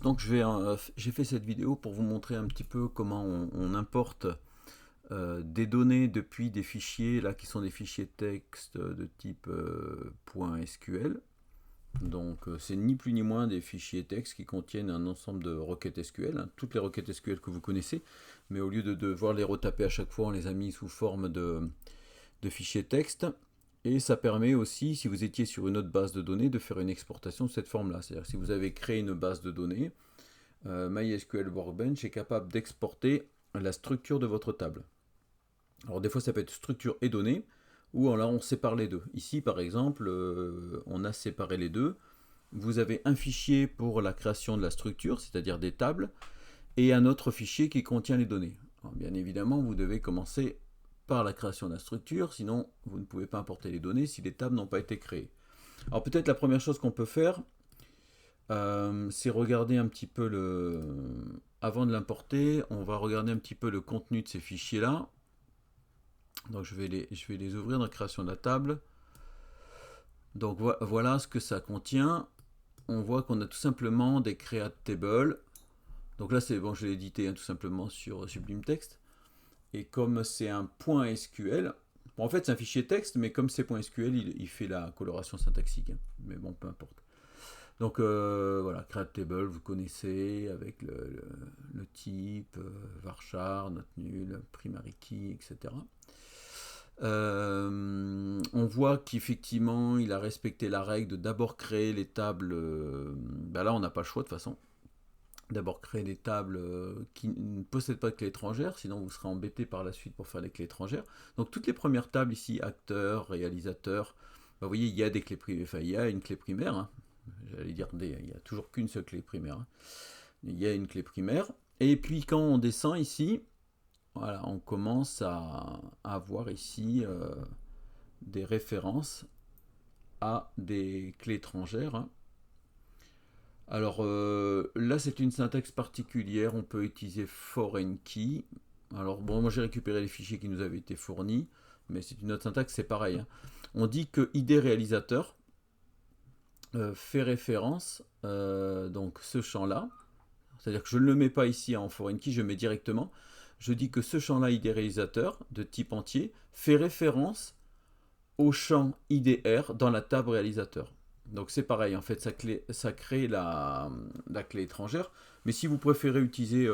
Donc j'ai fait cette vidéo pour vous montrer un petit peu comment on importe des données depuis des fichiers là qui sont des fichiers texte de type .sql. Donc c'est ni plus ni moins des fichiers texte qui contiennent un ensemble de requêtes SQL, hein, toutes les requêtes SQL que vous connaissez, mais au lieu de devoir les retaper à chaque fois, on les a mis sous forme de fichiers texte. Et ça permet aussi, si vous étiez sur une autre base de données, de faire une exportation de cette forme-là. C'est-à-dire si vous avez créé une base de données, MySQL Workbench est capable d'exporter la structure de votre table. Alors des fois ça peut être structure et données, ou alors on sépare les deux. Ici par exemple, on a séparé les deux. Vous avez un fichier pour la création de la structure, c'est-à-dire des tables, et un autre fichier qui contient les données. Alors, bien évidemment, vous devez commencer par la création de la structure, sinon vous ne pouvez pas importer les données si les tables n'ont pas été créées. Alors peut-être la première chose qu'on peut faire, c'est regarder un petit peu le... Avant de l'importer, on va regarder un petit peu le contenu de ces fichiers-là. Donc je vais les ouvrir dans la création de la table. Donc voilà ce que ça contient. On voit qu'on a tout simplement des create tables. Donc là c'est bon, je l'ai édité hein, tout simplement sur Sublime Text. Et comme c'est un .sql, bon, en fait c'est un fichier texte, mais comme c'est .sql, il fait la coloration syntaxique. Hein. Mais bon, peu importe. Donc voilà, create table, vous connaissez, avec le type, varchar, note nulle, primary key, etc. On voit qu'effectivement il a respecté la règle de d'abord créer les tables. Là on n'a pas le choix de toute façon. D'abord créer des tables qui ne possèdent pas de clé étrangère, sinon vous serez embêté par la suite pour faire des clés étrangères. Donc toutes les premières tables ici, acteur, réalisateur, vous voyez il y a des clés primaires, enfin il y a une clé primaire. Hein. J'allais dire il n'y a toujours qu'une seule clé primaire. Hein. Il y a une clé primaire. Et puis quand on descend ici, voilà, on commence à avoir ici des références à des clés étrangères. Hein. Alors là, c'est une syntaxe particulière. On peut utiliser foreign key. Alors bon, moi j'ai récupéré les fichiers qui nous avaient été fournis, mais c'est une autre syntaxe, c'est pareil. Hein. On dit que ID réalisateur fait référence donc ce champ-là. C'est-à-dire que je ne le mets pas ici en foreign key, je le mets directement. Je dis que ce champ-là, ID réalisateur, de type entier, fait référence au champ IDR dans la table réalisateur. Donc c'est pareil, en fait, ça crée la clé étrangère. Mais si vous préférez utiliser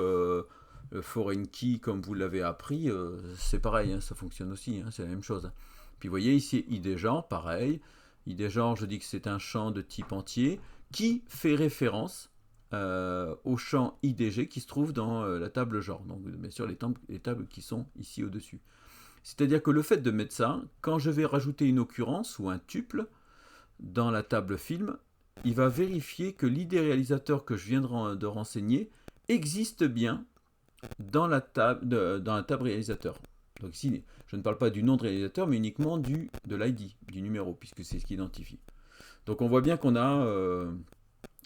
foreign key comme vous l'avez appris, c'est pareil, hein, ça fonctionne aussi, hein, c'est la même chose. Puis vous voyez ici, ID genre, pareil. ID genre, je dis que c'est un champ de type entier qui fait référence au champ IDG qui se trouve dans la table genre. Donc bien sûr les tables qui sont ici au-dessus. C'est-à-dire que le fait de mettre ça, quand je vais rajouter une occurrence ou un tuple dans la table film, il va vérifier que l'ID réalisateur que je viens de renseigner existe bien dans la table réalisateur. Donc ici, je ne parle pas du nom de réalisateur, mais uniquement de l'ID, du numéro, puisque c'est ce qui identifie. Donc on voit bien qu'on a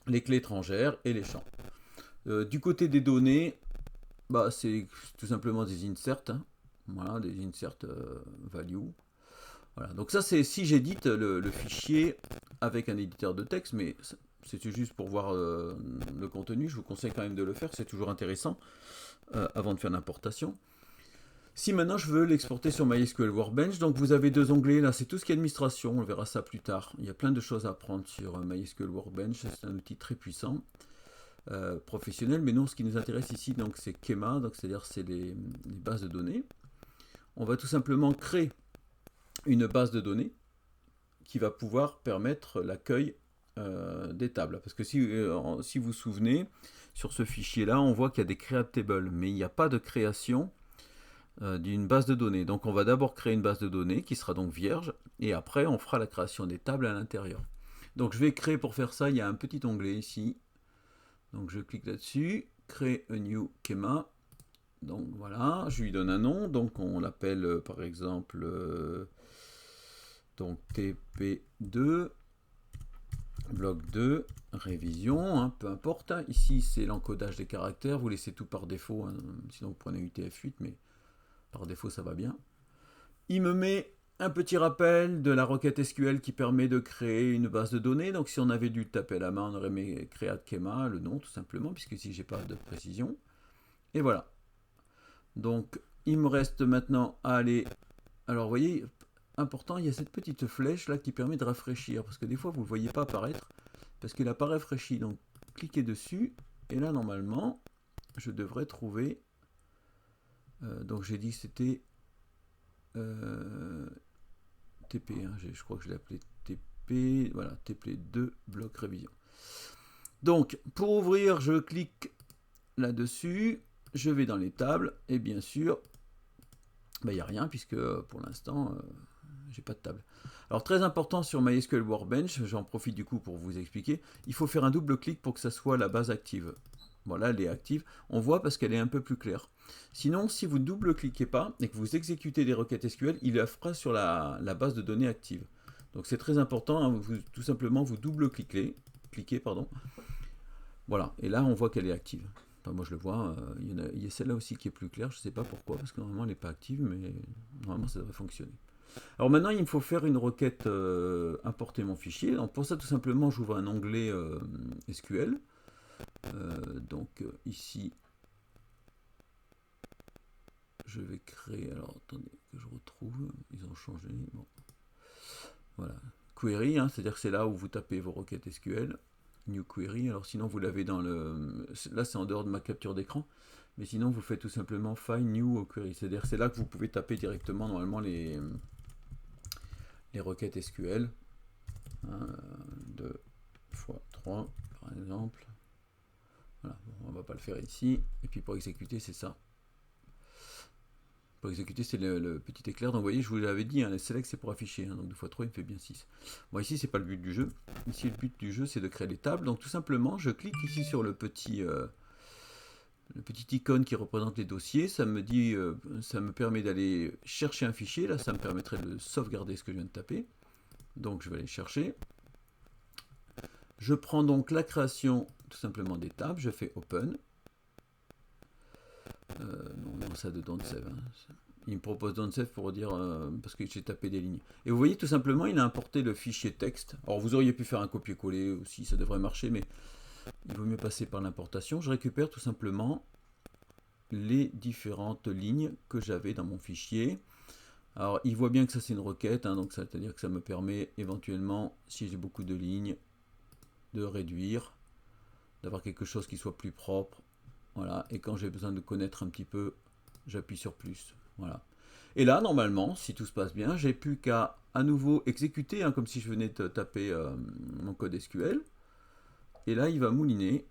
les clés étrangères et les champs. Du côté des données, c'est tout simplement des inserts. Hein. Voilà, des insert value. Voilà, donc ça c'est si j'édite le fichier avec un éditeur de texte, mais c'est juste pour voir le contenu, je vous conseille quand même de le faire, c'est toujours intéressant avant de faire l'importation. Si maintenant je veux l'exporter sur MySQL Workbench, donc vous avez deux onglets, là c'est tout ce qui est administration, on verra ça plus tard. Il y a plein de choses à apprendre sur MySQL Workbench, c'est un outil très puissant. Professionnel, mais non, ce qui nous intéresse ici, donc c'est Schema, donc c'est-à-dire c'est les bases de données. On va tout simplement créer une base de données qui va pouvoir permettre l'accueil des tables. Parce que si vous vous souvenez, sur ce fichier-là, on voit qu'il y a des create tables, mais il n'y a pas de création d'une base de données. Donc on va d'abord créer une base de données qui sera donc vierge, et après on fera la création des tables à l'intérieur. Donc je vais créer, pour faire ça, il y a un petit onglet ici. Donc je clique là-dessus, créer a new schema. Donc voilà, je lui donne un nom, donc on l'appelle par exemple donc TP2, bloc 2, révision, hein, peu importe. Ici c'est l'encodage des caractères, vous laissez tout par défaut, hein, sinon vous prenez UTF-8, mais par défaut ça va bien. Il me met Un petit rappel de la requête SQL qui permet de créer une base de données. Donc si on avait dû le taper à la main, on aurait mis create schema, le nom tout simplement, puisque ici j'ai pas de précision. Et voilà. Donc il me reste maintenant à aller... Alors vous voyez, important, il y a cette petite flèche là qui permet de rafraîchir, parce que des fois vous ne le voyez pas apparaître, parce qu'il n'a pas rafraîchi. Donc cliquez dessus, et là normalement, je devrais trouver... donc j'ai dit que c'était... TP, hein, je crois que je l'ai appelé TP, voilà, TP2 bloc révision. Donc, pour ouvrir, je clique là-dessus, je vais dans les tables, et bien sûr, il n'y a rien, puisque pour l'instant, j'ai pas de table. Alors, très important sur MySQL Workbench, j'en profite du coup pour vous expliquer, il faut faire un double clic pour que ça soit la base active. Voilà, elle est active. On voit parce qu'elle est un peu plus claire. Sinon, si vous ne double-cliquez pas et que vous exécutez des requêtes SQL, il la fera sur la base de données active. Donc c'est très important, hein, tout simplement vous double-cliquez. Pardon. Voilà, et là on voit qu'elle est active. Enfin, moi je le vois, il y a celle-là aussi qui est plus claire, je ne sais pas pourquoi, parce que normalement elle n'est pas active, mais normalement ça devrait fonctionner. Alors maintenant il me faut faire une requête importer mon fichier. Donc pour ça tout simplement j'ouvre un onglet SQL. Ici, je vais créer, alors attendez que je retrouve, ils ont changé, bon. Voilà, query, hein, c'est-à-dire que c'est là où vous tapez vos requêtes SQL, new query, alors sinon vous l'avez dans le, là c'est en dehors de ma capture d'écran, mais sinon vous faites tout simplement find new query, c'est-à-dire que c'est là que vous pouvez taper directement normalement les requêtes SQL, 2 fois 3 par exemple. Voilà, bon, on va pas le faire ici. Et puis pour exécuter, c'est ça. Pour exécuter, c'est le petit éclair. Donc vous voyez, je vous l'avais dit, hein, les select c'est pour afficher. Hein, donc 2 fois 3, il me fait bien 6. Bon, ici, c'est pas le but du jeu. Ici, le but du jeu, c'est de créer des tables. Donc tout simplement, je clique ici sur le petit icône qui représente les dossiers. Ça me dit, ça me permet d'aller chercher un fichier. Là, ça me permettrait de sauvegarder ce que je viens de taper. Donc je vais aller chercher. Je prends donc la création tout simplement des tables. Je fais open. Non, ça de don't save. Hein. Il me propose don't save pour dire parce que j'ai tapé des lignes. Et vous voyez tout simplement, il a importé le fichier texte. Alors vous auriez pu faire un copier-coller aussi, ça devrait marcher, mais il vaut mieux passer par l'importation. Je récupère tout simplement les différentes lignes que j'avais dans mon fichier. Alors il voit bien que ça c'est une requête, hein, donc c'est-à-dire que ça me permet éventuellement, si j'ai beaucoup de lignes, de réduire, d'avoir quelque chose qui soit plus propre. Voilà, et quand j'ai besoin de connaître un petit peu, j'appuie sur plus. Voilà. Et là, normalement, si tout se passe bien, j'ai plus qu'à nouveau exécuter, hein, comme si je venais de taper mon code SQL. Et là, il va mouliner.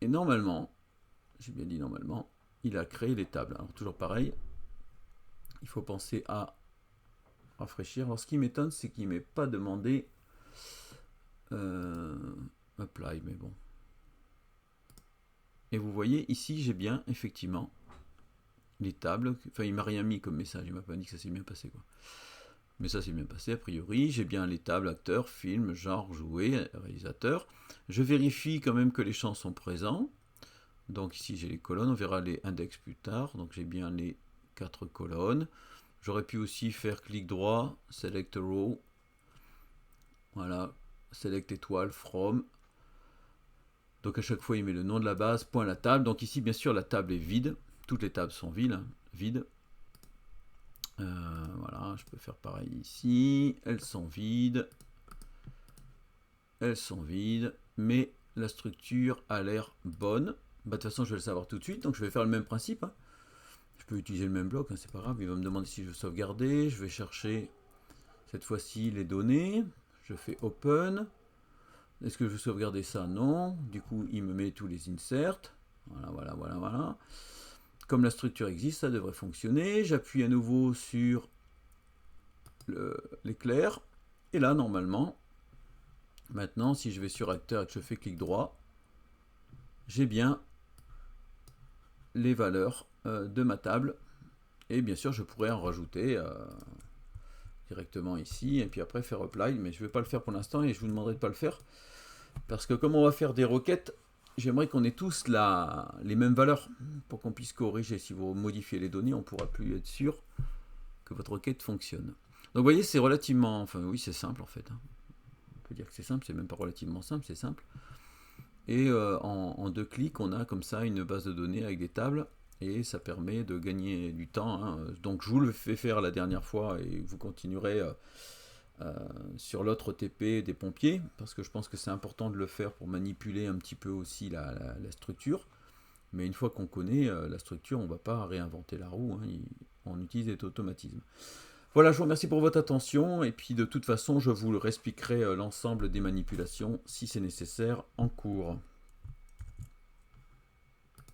Et normalement, j'ai bien dit normalement, il a créé les tables. Alors toujours pareil, il faut penser à rafraîchir. Alors ce qui m'étonne, c'est qu'il ne m'est pas demandé apply, mais bon. Et vous voyez, ici, j'ai bien, effectivement, les tables. Enfin, il m'a rien mis comme message. Il m'a pas dit que ça s'est bien passé, quoi. Mais ça s'est bien passé, a priori. J'ai bien les tables acteurs, film, genre, jouer, réalisateur. Je vérifie quand même que les champs sont présents. Donc ici, j'ai les colonnes. On verra les index plus tard. Donc j'ai bien les 4 colonnes. J'aurais pu aussi faire clic droit, select row. Voilà, select étoile, from. Donc à chaque fois, il met le nom de la base, point la table. Donc ici, bien sûr, la table est vide. Toutes les tables sont vides. Voilà, je peux faire pareil ici. Elles sont vides. Mais la structure a l'air bonne. Bah, de toute façon, je vais le savoir tout de suite. Donc je vais faire le même principe. Hein. Je peux utiliser le même bloc, hein, c'est pas grave. Il va me demander si je veux sauvegarder. Je vais chercher cette fois-ci les données. Je fais open. Est-ce que je veux sauvegarder ça? Non. Du coup, il me met tous les inserts. Voilà. Comme la structure existe, ça devrait fonctionner. J'appuie à nouveau sur l'éclair. Et là, normalement, maintenant, si je vais sur acteur et que je fais clic droit, j'ai bien les valeurs de ma table. Et bien sûr, je pourrais en rajouter directement ici. Et puis après, faire apply. Mais je ne vais pas le faire pour l'instant et je vous demanderai de ne pas le faire. Parce que comme on va faire des requêtes, j'aimerais qu'on ait tous les mêmes valeurs pour qu'on puisse corriger. Si vous modifiez les données, on ne pourra plus être sûr que votre requête fonctionne. Donc vous voyez, c'est relativement, enfin oui, c'est simple en fait. On peut dire que c'est simple, c'est même pas relativement simple, c'est simple. Et en 2 clics, on a comme ça une base de données avec des tables, et ça permet de gagner du temps. Donc je vous le fais faire la dernière fois, et vous continuerez sur l'autre TP des pompiers, parce que je pense que c'est important de le faire pour manipuler un petit peu aussi la structure. Mais une fois qu'on connaît la structure, on ne va pas réinventer la roue, on utilise des automatismes. Voilà, je vous remercie pour votre attention, et puis de toute façon, je vous expliquerai l'ensemble des manipulations, si c'est nécessaire, en cours.